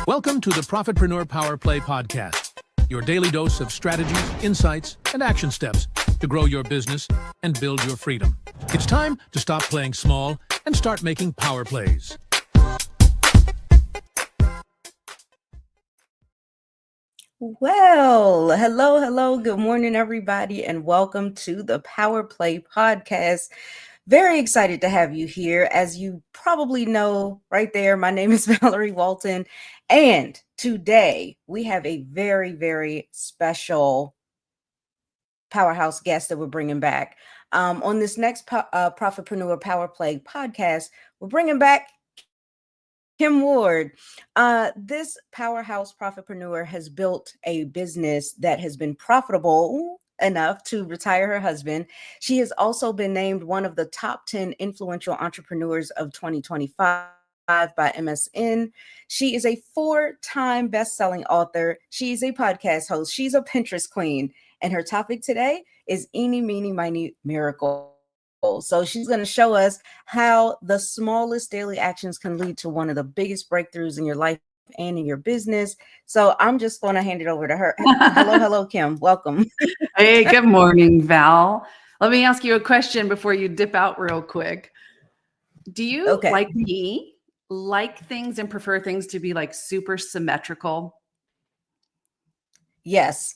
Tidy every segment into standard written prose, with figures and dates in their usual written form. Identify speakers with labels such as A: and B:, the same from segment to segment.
A: Welcome to the Profitpreneur Power Play podcast, your daily dose of strategies, insights, and action steps to grow your business and build your freedom. It's time to stop playing small and start making power plays.
B: Well, hello. Good morning, everybody, and welcome to the Power Play podcast. Very excited to have you here. As you probably know right there, my name is Valerie Walton, and today we have a very, very special powerhouse guest that we're bringing back. On this next Profitpreneur Power Play podcast, we're bringing back Kim Ward. This powerhouse profitpreneur has built a business that has been profitable enough to retire her husband. She has also been named one of the top 10 influential entrepreneurs of 2025 by MSN. She is a 4-time best-selling author. She's a podcast host. She's a Pinterest queen. And her topic today is Eenie Meenie, miney, miracle. So she's going to show us how the smallest daily actions can lead to one of the biggest breakthroughs in your life and in your business. So I'm just going to hand it over to her. Hello, Kim. Welcome.
C: Hey, good morning, Val. Let me ask you a question before you dip out real quick. Do you, like me, like things and prefer things to be like super symmetrical?
B: Yes.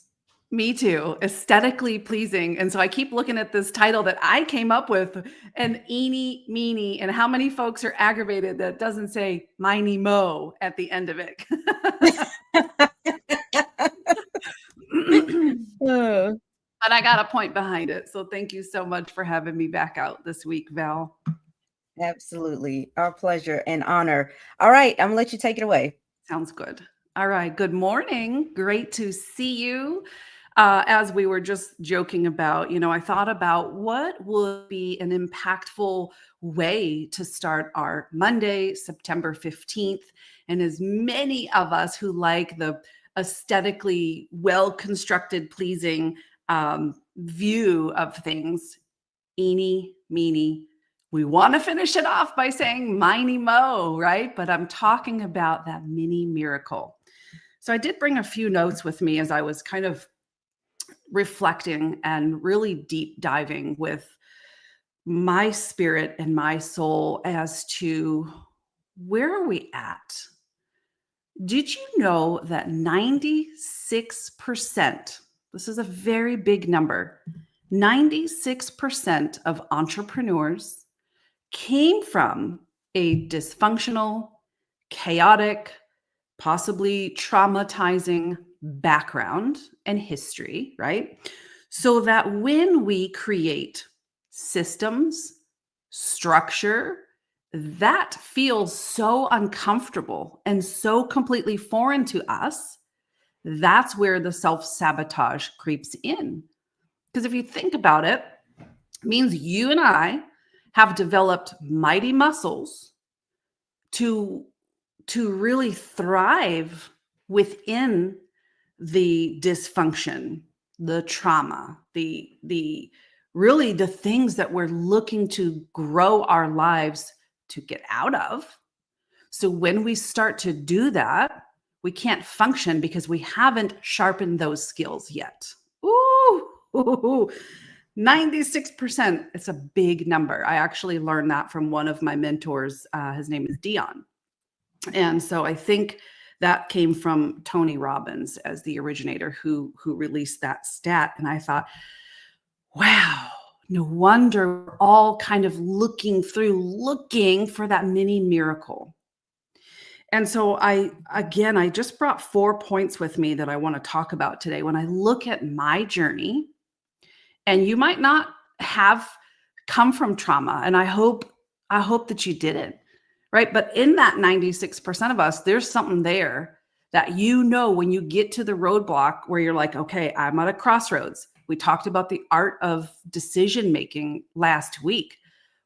C: Me too. Aesthetically pleasing. And so I keep looking at this title that I came up with, an Eenie Meenie, and how many folks are aggravated that it doesn't say miney mo at the end of it. But I got a point behind it. So thank you so much for having me back out this week, Val.
B: Absolutely. Our pleasure and honor. All right. I'm going to let you take it away.
C: Sounds good. All right. Good morning. Great to see you. As we were just joking about, I thought about what would be an impactful way to start our Monday, September 15th. And as many of us who like the aesthetically well-constructed, pleasing view of things, Eenie Meenie, we want to finish it off by saying miney mo, right? But I'm talking about that mini miracle. So I did bring a few notes with me as I was kind of reflecting and really deep diving with my spirit and my soul as to where are we at? Did you know that 96%, this is a very big number, 96% of entrepreneurs came from a dysfunctional, chaotic, possibly traumatizing background and history, right? So that when we create systems, structure, that feels so uncomfortable and so completely foreign to us, that's where the self-sabotage creeps in. Because if you think about it, it means you and I have developed mighty muscles to really thrive within the dysfunction, the trauma, the really the things that we're looking to grow our lives to get out of. So when we start to do that, we can't function because we haven't sharpened those skills yet. Ooh, 96%. It's a big number. I actually learned that from one of my mentors. His name is Dion. And so I think that came from Tony Robbins as the originator who released that stat. And I thought, wow, no wonder we're all kind of looking for that mini miracle. And so I just brought 4 points with me that I want to talk about today. When I look at my journey, and you might not have come from trauma, and I hope that you didn't. Right. But in that 96% of us, there's something there that, when you get to the roadblock where you're like, okay, I'm at a crossroads. We talked about the art of decision making last week.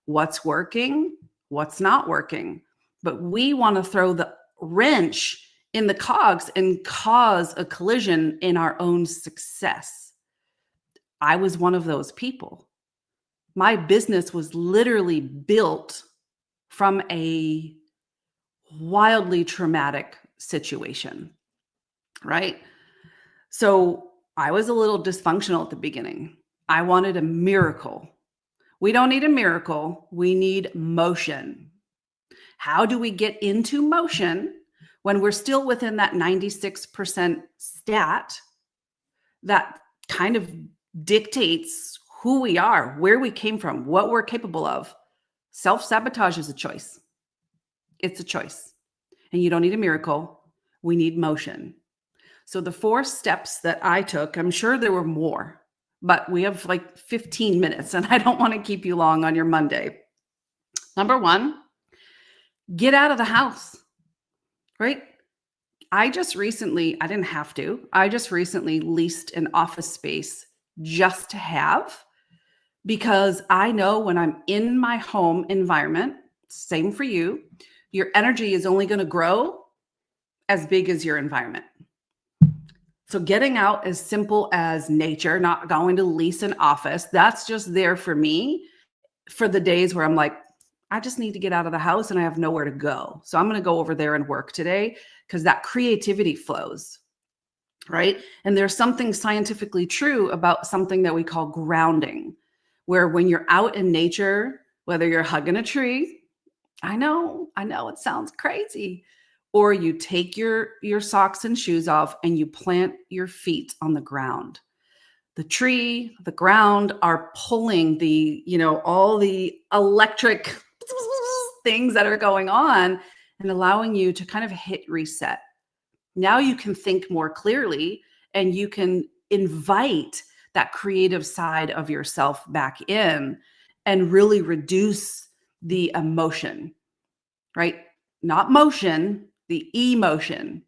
C: What's working? What's not working? But we want to throw the wrench in the cogs and cause a collision in our own success. I was one of those people. My business was literally built from a wildly traumatic situation, right? So I was a little dysfunctional at the beginning. I wanted a miracle. We don't need a miracle. We need motion. How do we get into motion when we're still within that 96% stat that kind of dictates who we are, where we came from, what we're capable of? Self-sabotage is a choice. It's a choice. And you don't need a miracle. We need motion. So the 4 steps that I took, I'm sure there were more, but we have like 15 minutes and I don't want to keep you long on your Monday. Number 1, get out of the house, right? I just recently leased an office space just to have, because I know when I'm in my home environment, same for you, your energy is only going to grow as big as your environment. So getting out, as simple as nature, not going to lease an office, that's just there for me for the days where I'm like, I just need to get out of the house and I have nowhere to go. So I'm going to go over there and work today, because that creativity flows, right? And there's something scientifically true about something that we call grounding, where when you're out in nature, whether you're hugging a tree, I know it sounds crazy, or you take your socks and shoes off and you plant your feet on the ground. The tree, the ground are pulling the, all the electric things that are going on and allowing you to kind of hit reset. Now you can think more clearly and you can invite that creative side of yourself back in and really reduce the emotion, right? Not motion, the emotion.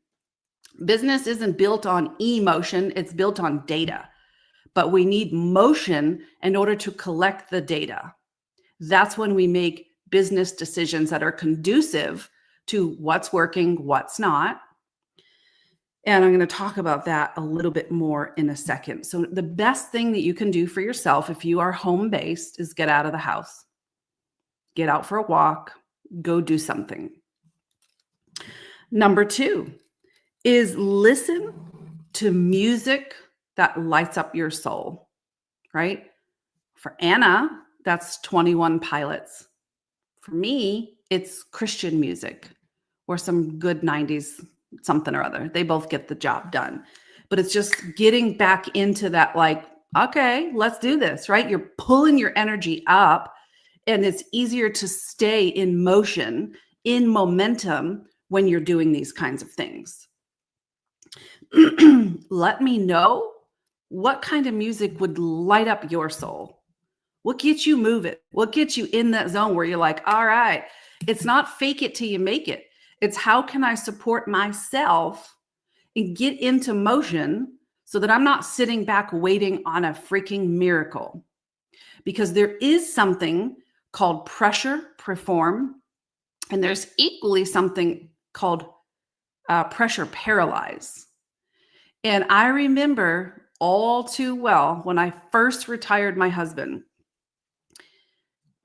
C: Business isn't built on emotion, it's built on data. But we need motion in order to collect the data. That's when we make business decisions that are conducive to what's working, what's not. And I'm going to talk about that a little bit more in a second. So the best thing that you can do for yourself if you are home-based is get out of the house. Get out for a walk, go do something. Number 2 is listen to music that lights up your soul, right? For Anna, that's 21 Pilots. For me, it's Christian music or some good 90s something or other. They both get the job done. But it's just getting back into that, like, okay, let's do this, right? You're pulling your energy up, and it's easier to stay in motion, in momentum when you're doing these kinds of things. Let me know what kind of music would light up your soul. What gets you moving? What gets you in that zone where you're like, all right, it's not fake it till you make it. It's how can I support myself and get into motion so that I'm not sitting back waiting on a freaking miracle. Because there is something called pressure perform, and there's equally something called pressure paralyze. And I remember all too well when I first retired my husband.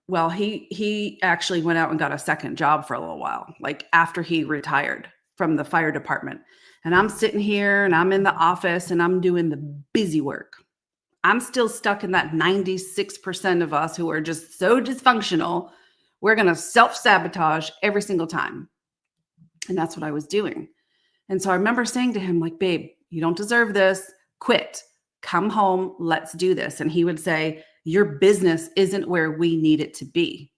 C: Well, he actually went out and got a second job for a little while, like after he retired from the fire department. And I'm sitting here and I'm in the office and I'm doing the busy work. I'm still stuck in that 96% of us who are just so dysfunctional. We're going to self-sabotage every single time. And that's what I was doing. And so I remember saying to him, like, babe, you don't deserve this. Quit. Come home. Let's do this. And he would say, your business isn't where we need it to be.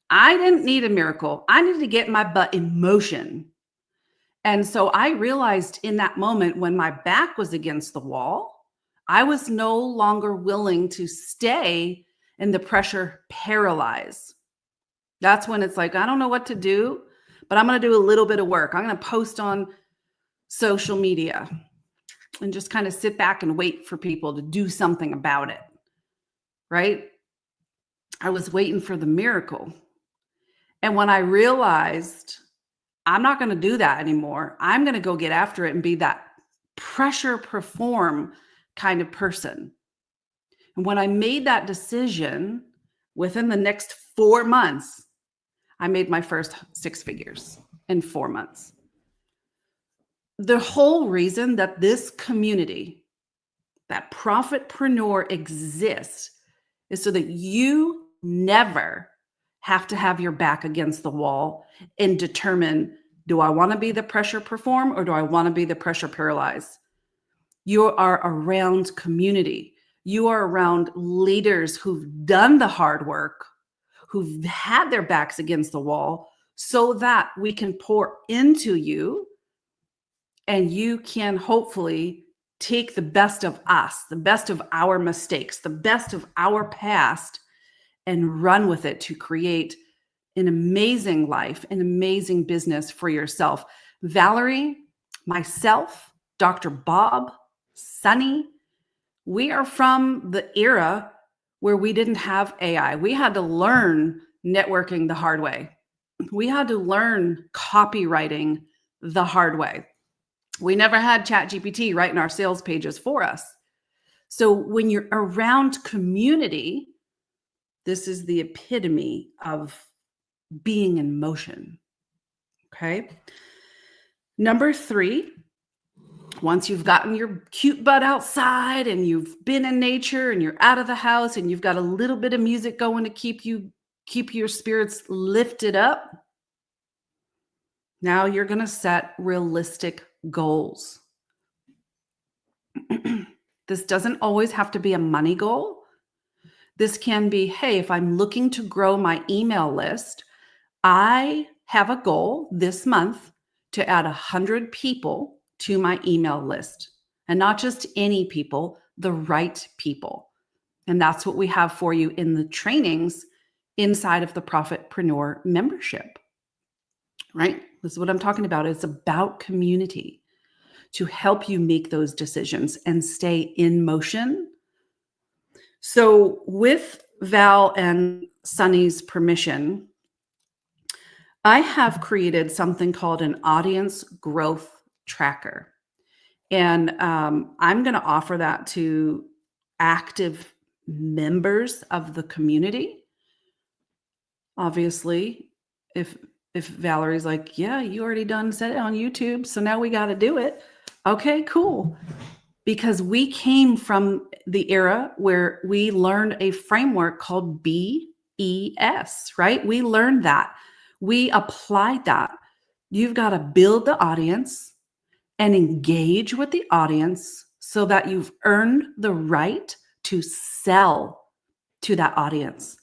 C: I didn't need a miracle. I needed to get my butt in motion. And so I realized in that moment when my back was against the wall, I was no longer willing to stay in the pressure paralyze. That's when it's like, I don't know what to do, but I'm going to do a little bit of work. I'm going to post on social media and just kind of sit back and wait for people to do something about it. Right? I was waiting for the miracle. And when I realized I'm not going to do that anymore, I'm going to go get after it and be that pressure perform kind of person. And when I made that decision, within the next 4 months, I made my first 6 figures in 4 months. the whole reason that this community, that Profitpreneur exists, is so that you never have to have your back against the wall and determine, do I want to be the pressure perform or do I want to be the pressure paralyze? You are around community. You are around leaders who've done the hard work, who've had their backs against the wall, so that we can pour into you and you can hopefully take the best of us, the best of our mistakes, the best of our past, and run with it to create an amazing life, an amazing business for yourself. Valerie, myself, Dr. Bob, Sunny, we are from the era where we didn't have AI. We had to learn networking the hard way. We had to learn copywriting the hard way. We never had ChatGPT writing our sales pages for us. So when you're around community, this is the epitome of being in motion. Okay. Number 3, once you've gotten your cute butt outside and you've been in nature and you're out of the house and you've got a little bit of music going to keep your spirits lifted up, now you're going to set realistic goals. This doesn't always have to be a money goal. This can be, hey, if I'm looking to grow my email list, I have a goal this month to add 100 people to my email list, and not just any people, the right people. And that's what we have for you in the trainings inside of the Profitpreneur membership, right? This is what I'm talking about. It's about community to help you make those decisions and stay in motion. So with Val and Sunny's permission, I have created something called an audience growth tracker. And I'm going to offer that to active members of the community. Obviously, if Valerie's like, yeah, you already done said it on YouTube, so now we got to do it. Okay, cool. Because we came from the era where we learned a framework called BES, right? We learned that. We applied that. You've got to build the audience and engage with the audience so that you've earned the right to sell to that audience.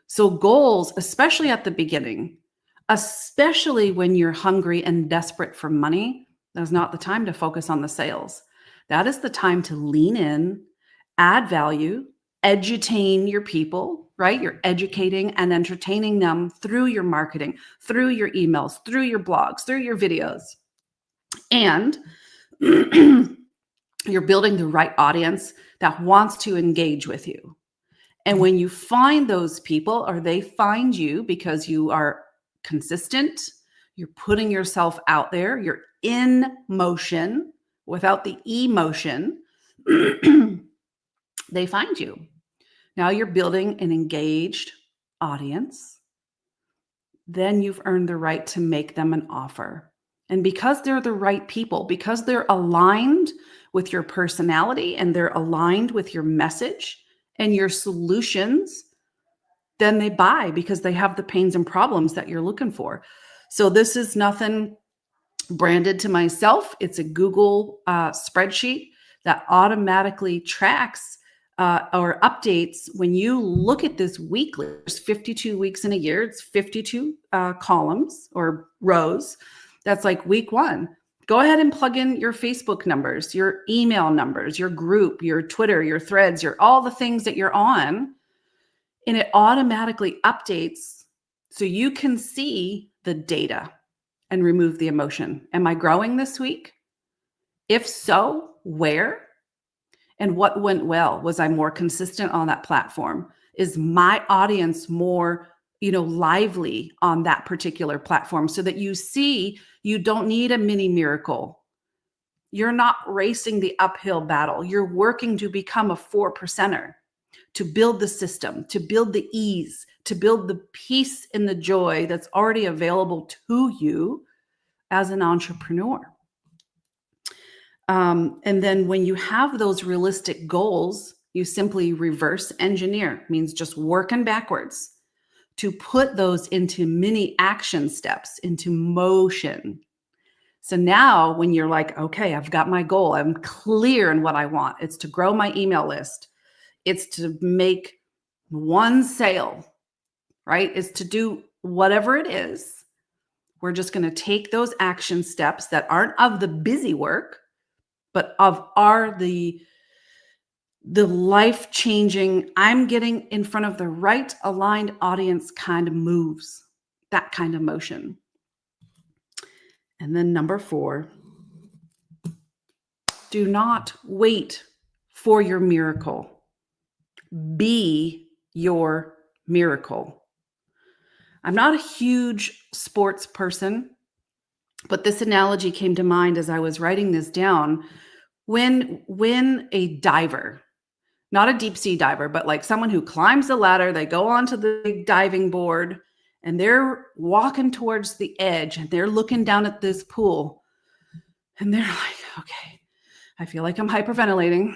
C: So goals, especially at the beginning, especially when you're hungry and desperate for money, that's not the time to focus on the sales. That is the time to lean in, add value, edutain your people, right? You're educating and entertaining them through your marketing, through your emails, through your blogs, through your videos. And you're building the right audience that wants to engage with you. And when you find those people, or they find you because you are consistent, you're putting yourself out there, you're in motion without the emotion, they find you. Now you're building an engaged audience. Then you've earned the right to make them an offer. And because they're the right people, because they're aligned with your personality and they're aligned with your message and your solutions, then they buy because they have the pains and problems that you're looking for. So this is nothing branded to myself. It's a Google spreadsheet that automatically tracks or updates when you look at this weekly. There's 52 weeks in a year. It's 52 columns or rows. That's like week 1. Go ahead and plug in your Facebook numbers, your email numbers, your group, your Twitter, your threads, your all the things that you're on. And it automatically updates so you can see the data and remove the emotion. Am I growing this week? If so, where? And what went well? Was I more consistent on that platform? Is my audience more, lively on that particular platform, so that you see you don't need a mini miracle. You're not racing the uphill battle. You're working to become a 4%er, to build the system, to build the ease, to build the peace and the joy that's already available to you as an entrepreneur. And then when you have those realistic goals, you simply reverse engineer, means just working backwards to put those into mini action steps, into motion. So now when you're like, okay, I've got my goal, I'm clear in what I want. It's to grow my email list. It's to make one sale, right? It's to do whatever it is. We're just going to take those action steps that aren't of the busy work, but are the life-changing, I'm getting in front of the right aligned audience kind of moves, that kind of motion. And then number 4, do not wait for your miracle. Be your miracle. I'm not a huge sports person, but this analogy came to mind as I was writing this down. When a diver, not a deep sea diver, but like someone who climbs the ladder, they go onto the big diving board and they're walking towards the edge and they're looking down at this pool and they're like, okay, I feel like I'm hyperventilating.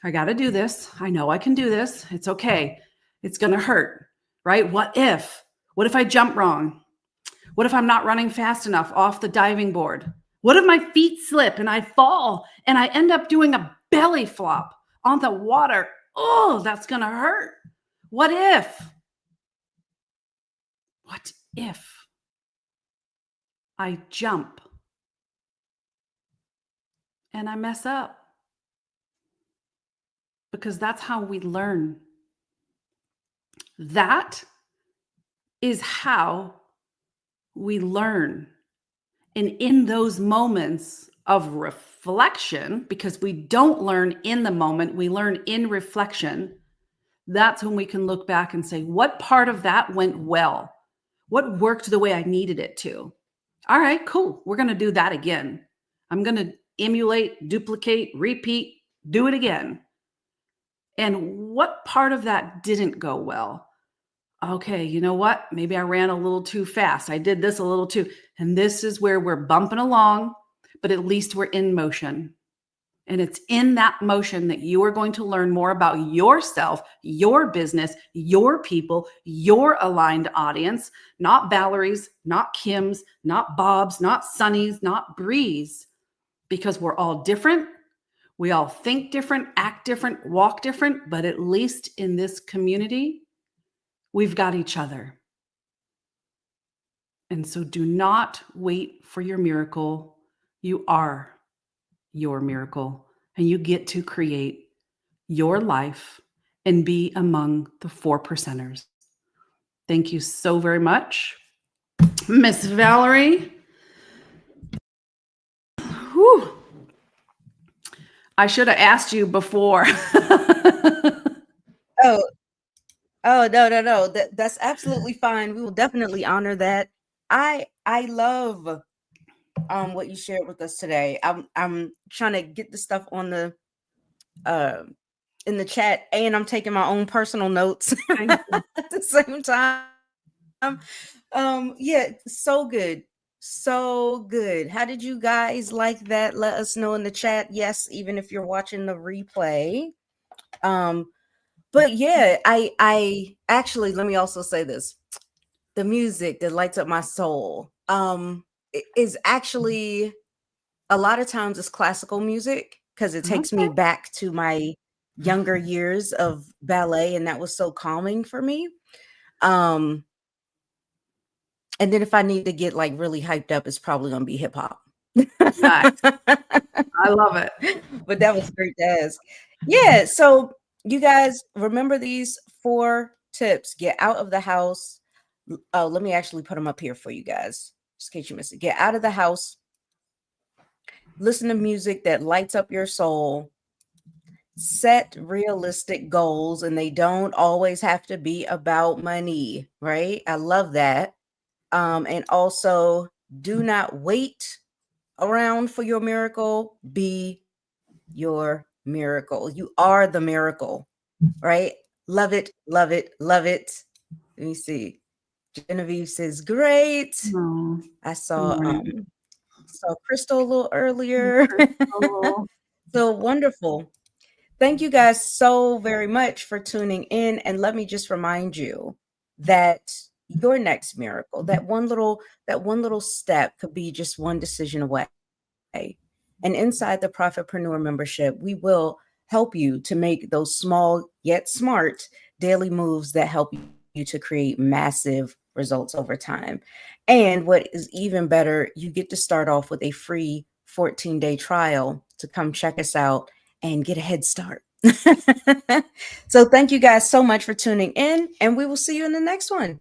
C: I got to do this. I know I can do this. It's okay. It's going to hurt, right? What if I jump wrong? What if I'm not running fast enough off the diving board? What if my feet slip and I fall and I end up doing a belly flop on the water? Oh, that's going to hurt. What if I jump and I mess up? Because that's how we learn. That is how we learn. And in those moments of reflection, because we don't learn in the moment, we learn in reflection, that's when we can look back and say, what part of that went well? What worked the way I needed it to? All right, cool. We're going to do that again. I'm going to emulate, duplicate, repeat, do it again. And what part of that didn't go well? Okay, you know what? Maybe I ran a little too fast. I did this a little too. And this is where we're bumping along, but at least we're in motion. And it's in that motion that you are going to learn more about yourself, your business, your people, your aligned audience, not Valerie's, not Kim's, not Bob's, not Sunny's, not Bree's, because we're all different. We all think different, act different, walk different, but at least in this community, we've got each other. And so do not wait for your miracle. You are your miracle, and you get to create your life and be among the 4%ers. Thank you so very much, Miss Valerie. Whew. I should have asked you before.
B: Oh, no. That's absolutely fine. We will definitely honor that. I love what you shared with us today. I'm trying to get the stuff on the in the chat, and I'm taking my own personal notes at the same time. Yeah, so good. So good. How did you guys like that? Let us know in the chat. Yes, even if you're watching the replay. But yeah, I actually, let me also say this. The music that lights up my soul is actually a lot of times it's classical music because it takes me back to my younger years of ballet, and that was so calming for me. And then if I need to get like really hyped up, it's probably gonna be hip hop.
C: Nice. I love it.
B: But that was great to ask. Yeah, so you guys remember these 4 tips. Get out of the house. Oh, let me actually put them up here for you guys, just in case you missed it. Get out of the house. Listen to music that lights up your soul. Set realistic goals, and they don't always have to be about money, right? I love that. And also, do not wait around for your miracle. Be your miracle. You are the miracle, right? Love it, love it, love it. Let me see. Genevieve says, great.
C: Oh,
B: I saw saw Crystal a little earlier.
C: Crystal.
B: So wonderful. Thank you guys so very much for tuning in. And let me just remind you that your next miracle, that one little step could be just one decision away. And inside the Profitpreneur membership, we will help you to make those small yet smart daily moves that help you to create massive results over time. And what is even better, you get to start off with a free 14-day trial to come check us out and get a head start. So thank you guys so much for tuning in, and we will see you in the next one.